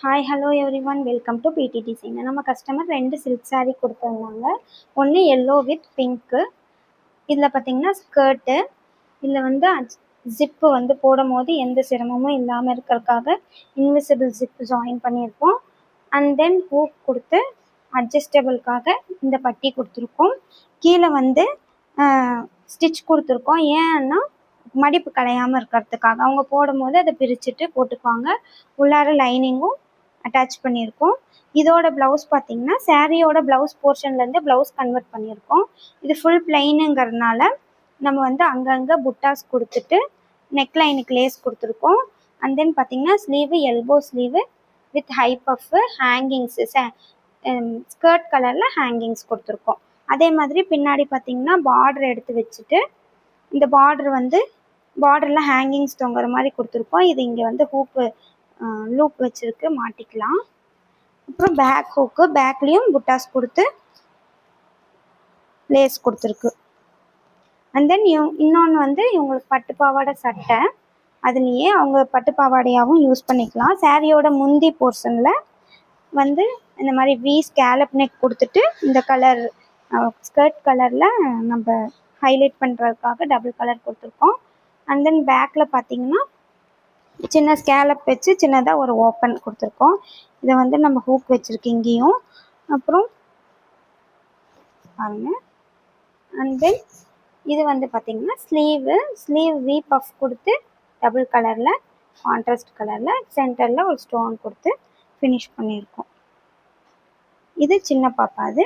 Hi hello every one welcome to பிடி design. நம்ம customer 2 silk saree கொடுத்துருந்தாங்க. ஒன்று எல்லோ வித் பிங்க்கு. இதில் பார்த்தீங்கன்னா ஸ்கர்ட்டு, இதில் வந்து ஜிப்பு வந்து போடும் போது எந்த சிரமமும் இல்லாமல் இருக்கிறதுக்காக இன்விசிபிள் ஜிப்பு ஜாயின் பண்ணியிருக்கோம். அண்ட் தென் ஹூக் கொடுத்து அட்ஜஸ்டபிளுக்காக இந்த பட்டி கொடுத்துருக்கோம். கீழே வந்து ஸ்டிச் கொடுத்துருக்கோம். ஏன்னா மடிப்பு கலையாமல் இருக்கிறதுக்காக அவங்க போடும்போது அதை பிரிச்சுட்டு போட்டுக்குவாங்க. உள்ளார லைனிங்கும் அட்டாச் பண்ணியிருக்கோம். இதோட ப்ளவுஸ் பார்த்தீங்கன்னா சாரியோட ப்ளவுஸ் போர்ஷன்லேருந்து ப்ளவுஸ் கன்வெர்ட் பண்ணியிருக்கோம். இது ஃபுல் பிளைனுங்கிறதுனால நம்ம வந்து அங்கங்கே புட்டாஸ் கொடுத்துட்டு நெக்லைனுக்கு லேஸ் கொடுத்துருக்கோம். அண்ட் தென் பார்த்தீங்கன்னா sleeve elbow sleeve with high puff hangings skirt கலரில் ஹேங்கிங்ஸ் கொடுத்துருக்கோம். அதே மாதிரி பின்னாடி பார்த்தீங்கன்னா பார்டர் எடுத்து வச்சுட்டு இந்த பார்டர் வந்து பார்டரில் ஹேங்கிங்ஸ் தொங்குற மாதிரி கொடுத்துருக்கோம். இது இங்கே வந்து ஹூப்பு லூப் வச்சுருக்கு, மாட்டிக்கலாம். அப்புறம் பேக் ஹூக்கு, பேக்லேயும் புட்டாஸ் கொடுத்து லேஸ் கொடுத்துருக்கு. அண்ட் தென் இன்னொன்று வந்து இவங்களுக்கு பட்டு பாவாடை சட்டை, அதுலேயே அவங்க பட்டு பாவாடையாகவும் யூஸ் பண்ணிக்கலாம். சாரியோட முந்தி போர்ஷனில் வந்து இந்த மாதிரி வி ஸ்கேலப் நெக் கொடுத்துட்டு இந்த கலர் ஸ்கர்ட் கலரில் நம்ம ஹைலைட் பண்ணுறதுக்காக டபுள் கலர் கொடுத்துருக்கோம். அண்ட் தென் பேக்கில் பார்த்தீங்கன்னா சின்ன ஸ்கேலப் வச்சு சின்னதாக ஒரு ஓப்பன் கொடுத்துருக்கோம். இதை வந்து நம்ம ஹூக் வச்சுருக்கு இங்கேயும். அப்புறம் பாருங்க. அண்ட் தென் இது வந்து பார்த்திங்கன்னா ஸ்லீவ் வி பஃப் கொடுத்து டபுள் கலரில் கான்ட்ராஸ்ட் கலரில் சென்டரில் ஒரு ஸ்டோன் கொடுத்து ஃபினிஷ் பண்ணியிருக்கோம். இது சின்ன பாப்பா. அது